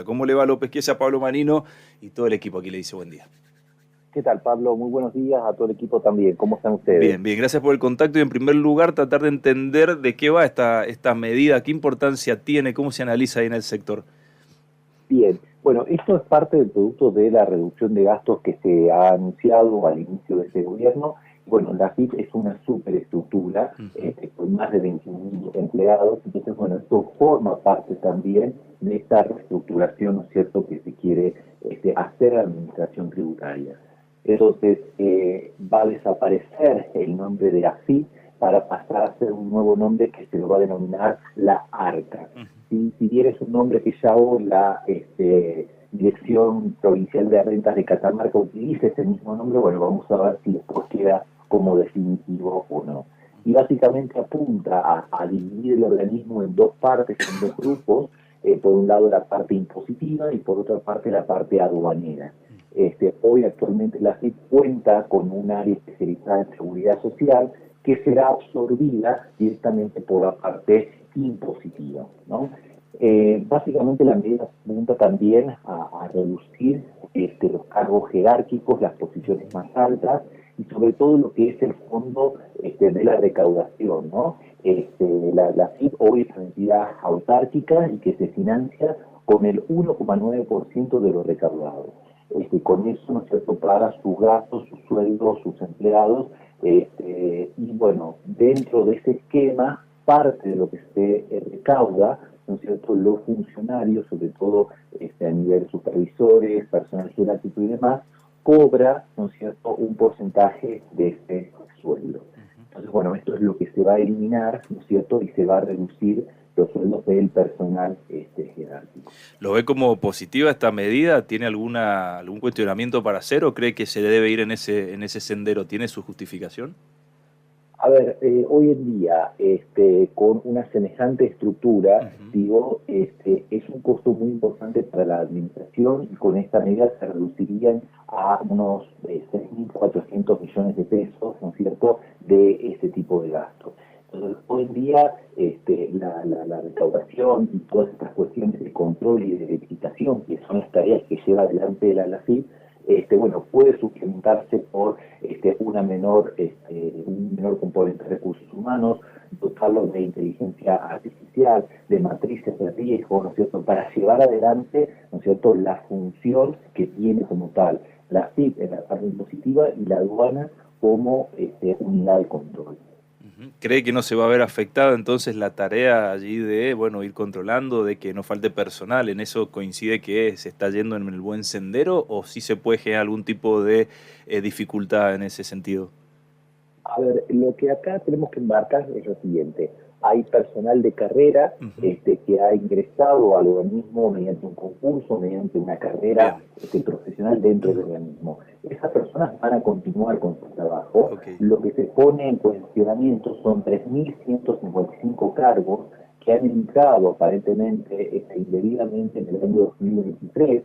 ¿Cómo le va López Quiesa, Pablo Marino y todo el equipo? Aquí le dice buen día. ¿Qué tal, Pablo? Muy buenos días a todo el equipo también. ¿Cómo están ustedes? Bien, bien, gracias por el contacto y en primer lugar tratar de entender de qué va esta medida, qué importancia tiene, cómo se analiza ahí en el sector. Bien. Bueno, esto es parte del producto de la reducción de gastos que se ha anunciado al inicio de este gobierno. Bueno, la FIP es una superestructura Ujú. con más de 21.000 empleados. Entonces, bueno, esto forma parte también de esta reestructuración, ¿no es cierto?, que se quiere hacer a la administración tributaria. Entonces, va a desaparecer el nombre de AFIP para pasar a ser un nuevo nombre que se lo va a denominar la ARCA. Si bien es un nombre que ya hoy la Dirección Provincial de Rentas de Catamarca utiliza ese mismo nombre, bueno, vamos a ver si después queda como definitivo o no. Y básicamente apunta a dividir el organismo en dos partes, en dos grupos, por un lado la parte impositiva y por otra parte la parte aduanera. Hoy actualmente la FIP cuenta con un área especializada en seguridad social que será absorbida directamente por la parte impositiva, ¿no? Básicamente la medida apunta también a reducir los cargos jerárquicos, las posiciones más altas y sobre todo lo que es el fondo de la recaudación, ¿no? La FIP hoy es una entidad autárquica y que se financia con el 1,9% de lo recaudado. Con eso, ¿no es cierto?, paga sus gastos, sus sueldos, sus empleados, y bueno, dentro de ese esquema, parte de lo que se recauda, ¿no es cierto?, los funcionarios, sobre todo a nivel supervisores, personal jerárquico y demás, cobra, ¿no es cierto?, un porcentaje de ese sueldo. Entonces, bueno, esto es lo que se va a eliminar, ¿no es cierto?, y se va a reducir los sueldos del personal jerárquico. ¿Lo ve como positiva esta medida? ¿Tiene algún cuestionamiento para hacer o cree que se debe ir en ese sendero? ¿Tiene su justificación? A ver, hoy en día, con una semejante estructura, Ujú. digo, es un costo muy importante para la administración y con esta medida se reducirían a unos 6.400 millones de pesos, ¿no es cierto?, de este tipo de gastos. Entonces, hoy en día, la recaudación y todas estas cuestiones de control y de verificación, que son las tareas que lleva adelante la FIP, bueno, puede suplementarse por un menor componente de recursos humanos, dotarlo de inteligencia artificial, de matrices de riesgo, ¿no es cierto?, para llevar adelante, ¿no es cierto?, la función que tiene como tal la FIP en la parte impositiva y la aduana como unidad de control. Ujú. ¿Cree que no se va a ver afectada entonces la tarea allí de, bueno, ir controlando, de que no falte personal? ¿En eso coincide que se está yendo en el buen sendero o sí se puede generar algún tipo de dificultad en ese sentido? A ver, lo que acá tenemos que embarcar es lo siguiente. Hay personal de carrera Ujú. que ha ingresado al organismo mediante un concurso, mediante una carrera Bien, profesional dentro del organismo. Esas personas van a continuar con su trabajo. ok. Lo que se pone en cuestionamiento son 3.155 cargos que han entrado aparentemente indebidamente en el año 2023,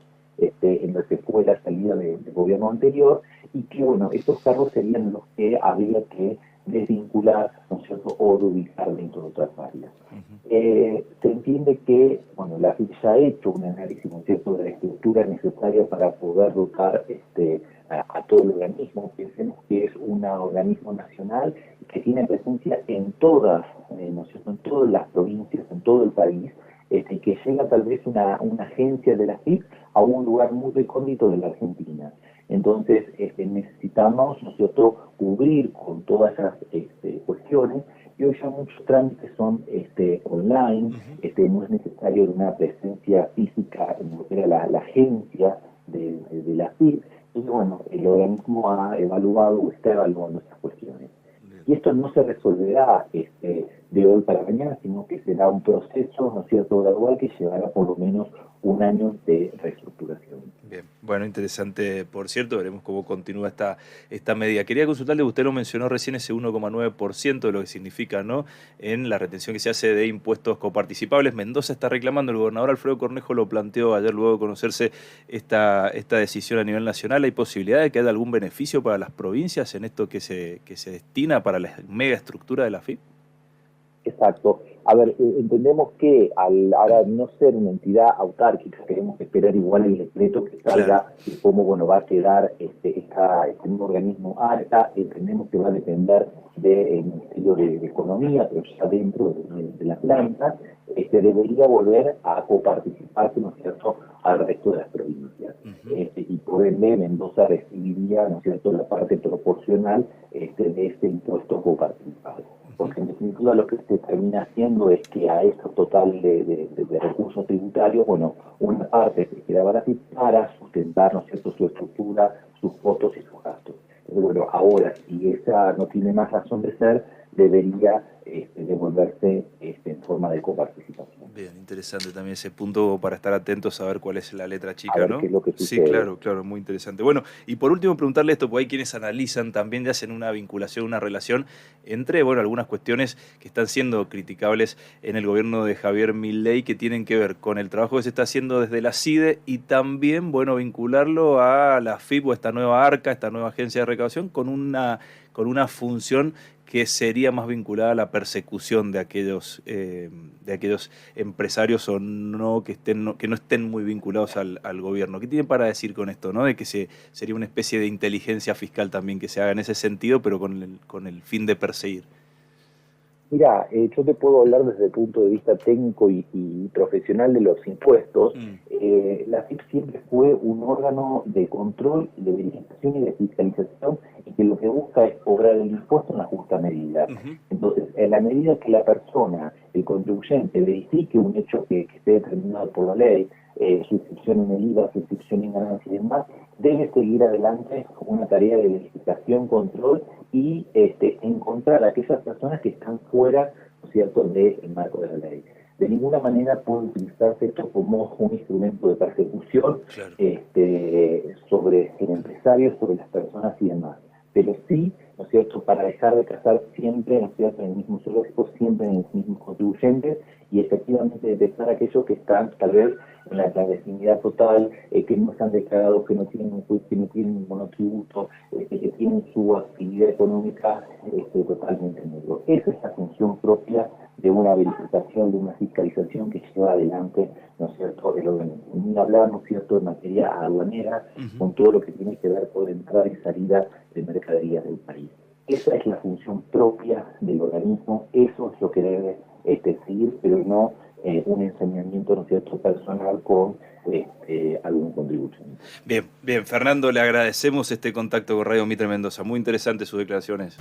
en lo que fue la salida del gobierno anterior, y que, bueno, estos cargos serían los que habría que desvincular, ¿no es cierto?, o reubicar dentro de otras áreas. Ujú. Se entiende que, bueno, la FIP ya ha hecho un análisis, ¿no es cierto?, de la estructura necesaria para poder dotar a todo el organismo. Pensemos que es un organismo nacional que tiene presencia en todas, ¿no es cierto?, en todas las provincias, en todo el país, y que llega tal vez una agencia de la FIP a un lugar muy recóndito de la Argentina. Entonces, necesitamos, ¿no es cierto?, cubrir con todas esas cuestiones, y hoy ya muchos trámites son online, Ujú. no es necesario una presencia física en lo que era la agencia de la FIP. Entonces, bueno, el organismo ha evaluado o está evaluando estas cuestiones. Bien. Y esto no se resolverá de hoy para mañana, sino que será un proceso, ¿no es cierto?, gradual que llevará por lo menos un año de reestructuración. Bien, bueno, interesante, por cierto, veremos cómo continúa esta medida. Quería consultarle, usted lo mencionó recién, ese 1,9% de lo que significa, ¿no?, en la retención que se hace de impuestos coparticipables. Mendoza está reclamando, el gobernador Alfredo Cornejo lo planteó ayer luego de conocerse esta decisión a nivel nacional. ¿Hay posibilidad de que haya algún beneficio para las provincias en esto que se destina para la mega estructura de la FIP? Exacto. A ver, entendemos que al ahora no ser una entidad autárquica, queremos esperar igual el decreto que salga y cómo bueno va a quedar este nuevo organismo ARCA. Entendemos que va a depender del Ministerio de Economía, pero ya dentro de la planta, debería volver a coparticiparse, ¿no es cierto?, al resto de las provincias. Y por ende Mendoza recibiría, ¿no es cierto?, la parte proporcional de este impuesto coparticipado. Porque en definitiva lo que se termina haciendo es que a ese total de recursos tributarios, bueno, una parte se quedaba así para sustentar, ¿no es cierto?, su estructura, sus costos y sus gastos. Entonces, bueno, ahora, si esa no tiene más razón de ser, debería devolverse en forma de coparticipación. Bien, interesante también ese punto para estar atentos a ver cuál es la letra A chica, ver ¿no? qué es lo que Sí, sucede. claro, claro, muy interesante. Bueno, y por último preguntarle esto, porque hay quienes analizan también, hacen una vinculación, una relación entre, bueno, algunas cuestiones que están siendo criticables en el gobierno de Javier Milei, que tienen que ver con el trabajo que se está haciendo desde la CIDE y también, bueno, vincularlo a la FIP o esta nueva ARCA, esta nueva agencia de recaudación, con una función que sería más vinculada a la persecución de aquellos empresarios o no que no estén muy vinculados al gobierno. ¿Qué tienen para decir con esto, no? De que sería una especie de inteligencia fiscal también que se haga en ese sentido, pero con el fin de perseguir. Mira, yo te puedo hablar desde el punto de vista técnico y profesional de los impuestos. La FIP siempre fue un órgano de control, de verificación y de fiscalización, y que lo que busca es cobrar el impuesto en la justa medida. Entonces, en la medida que la persona, el contribuyente, verifique un hecho que esté determinado por la ley, su inscripción en el IVA, su inscripción en ganancias y demás, debe seguir adelante con una tarea de verificación, control y encontrar a aquellas personas que están fuera, ¿no es cierto?, del marco de la ley. De ninguna manera puede utilizarse esto como un instrumento de persecución Claro. sobre el empresario, sobre las personas y demás. Pero sí, ¿no es cierto?, para dejar de cazar siempre, ¿no es cierto?, en el mismo zoológico, siempre en los mismos contribuyentes y efectivamente detectar a aquellos que están tal vez en la clandestinidad total, que no están declarados, que no tienen monotributo, que tienen su actividad económica totalmente negro. Esa es la función propia de una verificación, de una fiscalización que lleva adelante, ¿no es cierto?, el organismo. Ni hablar, ¿no es cierto?, en materia aduanera, con todo lo que tiene que ver con entrada y salida de mercaderías del país. Esa es la función propia del organismo, eso es lo que debe seguir, pero no un enseñamiento, ¿no es cierto?, personal con algún contribución. Bien, bien, Fernando, le agradecemos este contacto con Radio Mitre Mendoza. Muy interesante sus declaraciones.